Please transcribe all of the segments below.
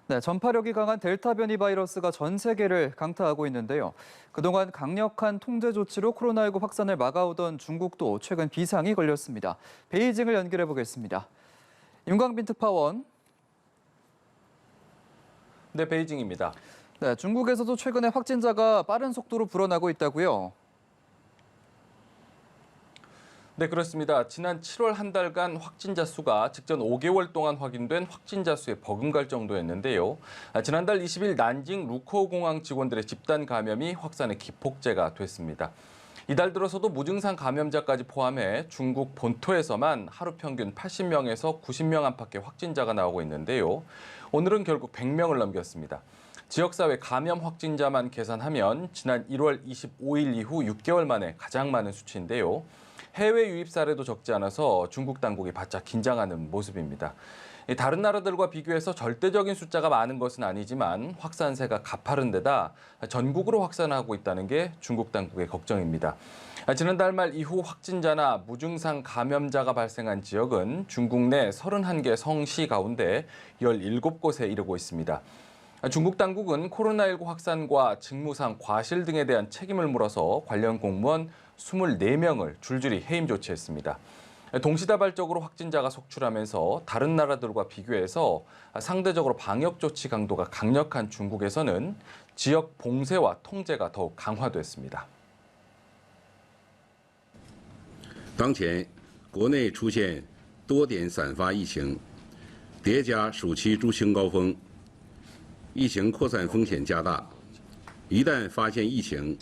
네, 전파력이 강한 델타 변이 바이러스가 전 세계를 강타하고 있는데요. 그동안 강력한 통제 조치로 코로나19 확산을 막아오던 중국도 최근 비상이 걸렸습니다. 베이징을 연결해 보겠습니다. 윤광빈 특파원. 네, 베이징입니다. 네, 중국에서도 최근에 확진자가 빠른 속도로 불어나고 있다고요. 네, 그렇습니다. 지난 7월 한 달간 확진자 수가 직전 5개월 동안 확인된 확진자 수에 버금갈 정도였는데요. 지난달 20일 난징 루커우 공항 직원들의 집단 감염이 확산의 기폭제가 됐습니다. 이달 들어서도 무증상 감염자까지 포함해 중국 본토에서만 하루 평균 80명에서 90명 안팎의 확진자가 나오고 있는데요. 오늘은 결국 100명을 넘겼습니다. 지역사회 감염 확진자만 계산하면 지난 1월 25일 이후 6개월 만에 가장 많은 수치인데요. 해외 유입 사례도 적지 않아서 중국 당국이 바짝 긴장하는 모습입니다. 다른 나라들과 비교해서 절대적인 숫자가 많은 것은 아니지만 확산세가 가파른 데다 전국으로 확산하고 있다는 게 중국 당국의 걱정입니다. 지난달 말 이후 확진자나 무증상 감염자가 발생한 지역은 중국 내 31개 성시 가운데 17곳에 이르고 있습니다. 중국 당국은 코로나19 확산과 직무상 과실 등에 대한 책임을 물어서 관련 공무원 24명을 줄줄이 해임 조치했습니다. 동시다발적으로 확진자가 속출하면서 다른 나라들과 비교해서 상대적으로 방역 조치 강도가 강력한 중국에서는 지역 봉쇄와 통제가 더욱 강화됐습니다. 当前，国内出现多点散发疫情，叠加暑期出行高峰，疫情扩散风险加大。一旦发现疫情，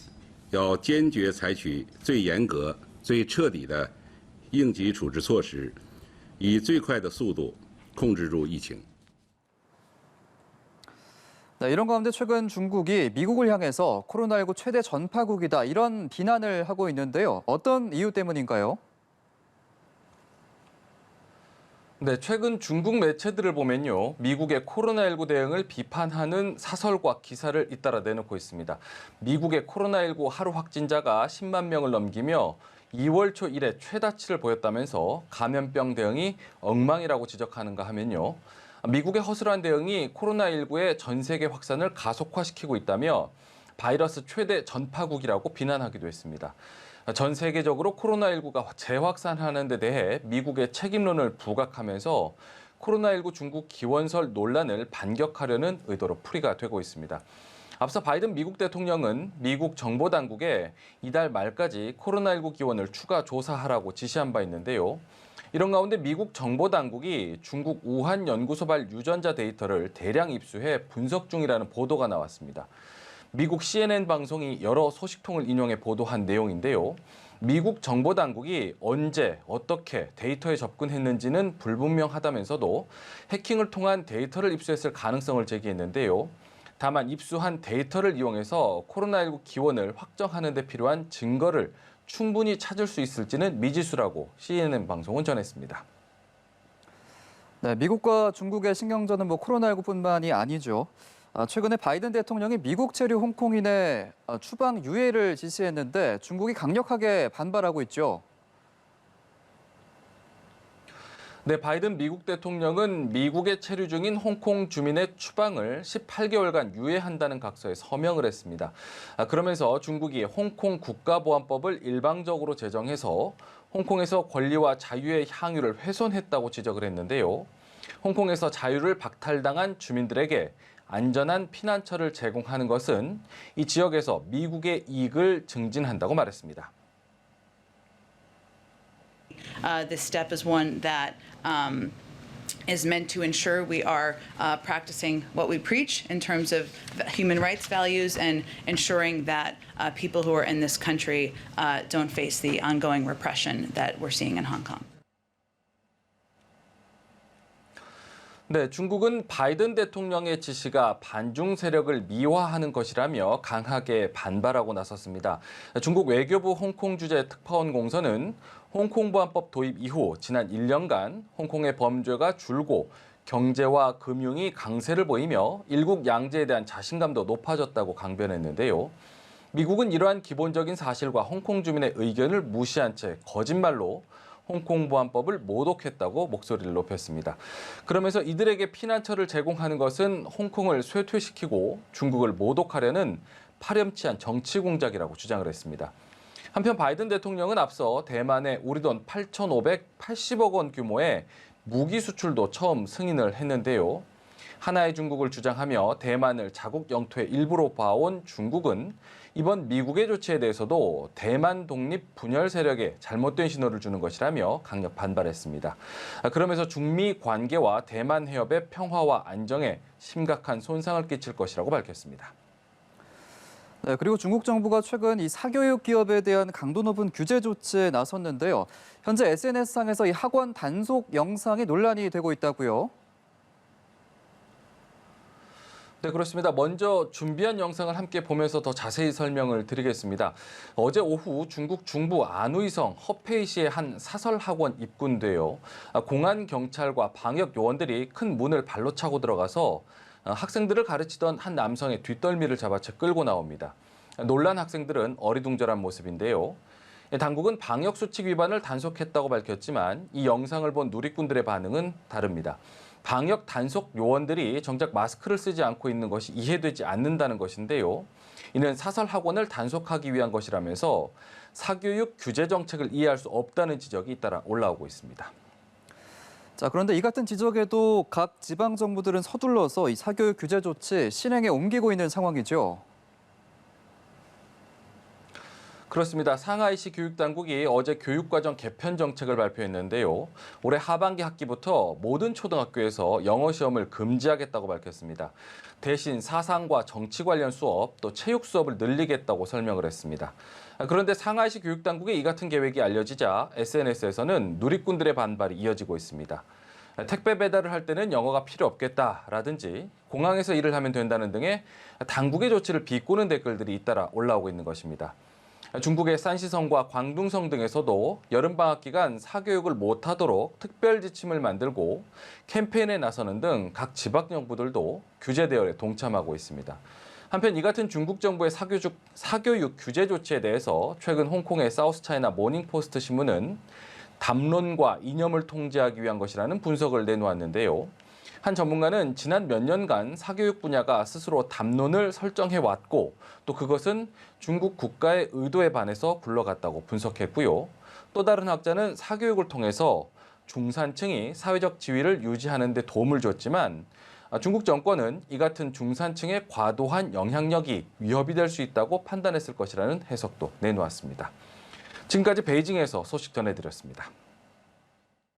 要坚决采取最严格、最彻底的应急处置措施，以最快的速度控制住疫情。 네, 이런 가운데 최근 중국이 미국을 향해서 코로나19 최대 전파국이다 이런 비난을 하고 있는데요. 어떤 이유 때문인가요? 네, 최근 중국 매체들을 보면요. 미국의 코로나19 대응을 비판하는 사설과 기사를 잇따라 내놓고 있습니다. 미국의 코로나19 하루 확진자가 10만 명을 넘기며 2월 초 이래 최다치를 보였다면서 감염병 대응이 엉망이라고 지적하는가 하면요. 미국의 허술한 대응이 코로나19의 전 세계 확산을 가속화시키고 있다며 바이러스 최대 전파국이라고 비난하기도 했습니다. 전 세계적으로 코로나19가 재확산하는 데 대해 미국의 책임론을 부각하면서 코로나19 중국 기원설 논란을 반격하려는 의도로 풀이가 되고 있습니다. 앞서 바이든 미국 대통령은 미국 정보당국에 이달 말까지 코로나19 기원을 추가 조사하라고 지시한 바 있는데요. 이런 가운데 미국 정보당국이 중국 우한 연구소발 유전자 데이터를 대량 입수해 분석 중이라는 보도가 나왔습니다. 미국 CNN 방송이 여러 소식통을 인용해 보도한 내용인데요. 미국 정보당국이 언제 어떻게 데이터에 접근했는지는 불분명하다면서도 해킹을 통한 데이터를 입수했을 가능성을 제기했는데요. 다만 입수한 데이터를 이용해서 코로나19 기원을 확정하는 데 필요한 증거를 충분히 찾을 수 있을지는 미지수라고 CNN 방송은 전했습니다. 네, 미국과 중국의 신경전은 코로나19뿐만이 아니죠. 최근에 바이든 대통령이 미국 체류 홍콩인의 추방 유예를 지시했는데 중국이 강력하게 반발하고 있죠. 네, 바이든 미국 대통령은 미국에 체류 중인 홍콩 주민의 추방을 18개월간 유예한다는 각서에 서명을 했습니다. 그러면서 중국이 홍콩 국가보안법을 일방적으로 제정해서 홍콩에서 권리와 자유의 향유를 훼손했다고 지적을 했는데요. 홍콩에서 자유를 박탈당한 주민들에게 안전한 피난처를 제공하는 것은 이 지역에서 미국의 이익을 증진한다고 말했습니다. This step is one that is meant to ensure we are practicing what we preach in terms of human rights values and ensuring that people who are in this country don't face the ongoing repression that we're seeing in Hong Kong. 네, 중국은 바이든 대통령의 지시가 반중 세력을 미화하는 것이라며 강하게 반발하고 나섰습니다. 중국 외교부 홍콩 주재 특파원 공서는 홍콩 보안법 도입 이후 지난 1년간 홍콩의 범죄가 줄고 경제와 금융이 강세를 보이며 일국 양제에 대한 자신감도 높아졌다고 강변했는데요. 미국은 이러한 기본적인 사실과 홍콩 주민의 의견을 무시한 채 거짓말로 홍콩 보안법을 모독했다고 목소리를 높였습니다. 그러면서 이들에게 피난처를 제공하는 것은 홍콩을 쇠퇴시키고 중국을 모독하려는 파렴치한 정치 공작이라고 주장을 했습니다. 한편 바이든 대통령은 앞서 대만에 우리 돈 8,580억 원 규모의 무기 수출도 처음 승인을 했는데요. 하나의 중국을 주장하며 대만을 자국 영토의 일부로 봐온 중국은 이번 미국의 조치에 대해서도 대만 독립 분열 세력에 잘못된 신호를 주는 것이라며 강력 반발했습니다. 그러면서 중미 관계와 대만 해협의 평화와 안정에 심각한 손상을 끼칠 것이라고 밝혔습니다. 네, 그리고 중국 정부가 최근 이 사교육 기업에 대한 강도 높은 규제 조치에 나섰는데요. 현재 SNS상에서 이 학원 단속 영상이 논란이 되고 있다고요. 네, 그렇습니다. 먼저 준비한 영상을 함께 보면서 더 자세히 설명을 드리겠습니다. 어제 오후 중국 중부 안후이성 허페이시의 한 사설 학원 입구인데요. 공안 경찰과 방역 요원들이 큰 문을 발로 차고 들어가서 학생들을 가르치던 한 남성의 뒷덜미를 잡아채 끌고 나옵니다. 놀란 학생들은 어리둥절한 모습인데요. 당국은 방역 수칙 위반을 단속했다고 밝혔지만 이 영상을 본 누리꾼들의 반응은 다릅니다. 방역 단속 요원들이 정작 마스크를 쓰지 않고 있는 것이 이해되지 않는다는 것인데요. 이는 사설 학원을 단속하기 위한 것이라면서 사교육 규제 정책을 이해할 수 없다는 지적이 잇따라 올라오고 있습니다. 자, 그런데 이 같은 지적에도 각 지방 정부들은 서둘러서 이 사교육 규제 조치 실행에 옮기고 있는 상황이죠. 그렇습니다. 상하이시 교육당국이 어제 교육과정 개편 정책을 발표했는데요. 올해 하반기 학기부터 모든 초등학교에서 영어 시험을 금지하겠다고 밝혔습니다. 대신 사상과 정치 관련 수업, 또 체육 수업을 늘리겠다고 설명을 했습니다. 그런데 상하이시 교육당국의 이 같은 계획이 알려지자 SNS에서는 누리꾼들의 반발이 이어지고 있습니다. 택배 배달을 할 때는 영어가 필요 없겠다라든지 공항에서 일을 하면 된다는 등의 당국의 조치를 비꼬는 댓글들이 잇따라 올라오고 있는 것입니다. 중국의 산시성과 광둥성 등에서도 여름방학 기간 사교육을 못하도록 특별 지침을 만들고 캠페인에 나서는 등 각 지방정부들도 규제 대열에 동참하고 있습니다. 한편 이 같은 중국 정부의 사교육 규제 조치에 대해서 최근 홍콩의 사우스차이나 모닝포스트 신문은 담론과 이념을 통제하기 위한 것이라는 분석을 내놓았는데요. 한 전문가는 지난 몇 년간 사교육 분야가 스스로 담론을 설정해왔고 또 그것은 중국 국가의 의도에 반해서 굴러갔다고 분석했고요. 또 다른 학자는 사교육을 통해서 중산층이 사회적 지위를 유지하는 데 도움을 줬지만 중국 정권은 이 같은 중산층의 과도한 영향력이 위협이 될 수 있다고 판단했을 것이라는 해석도 내놓았습니다. 지금까지 베이징에서 소식 전해드렸습니다.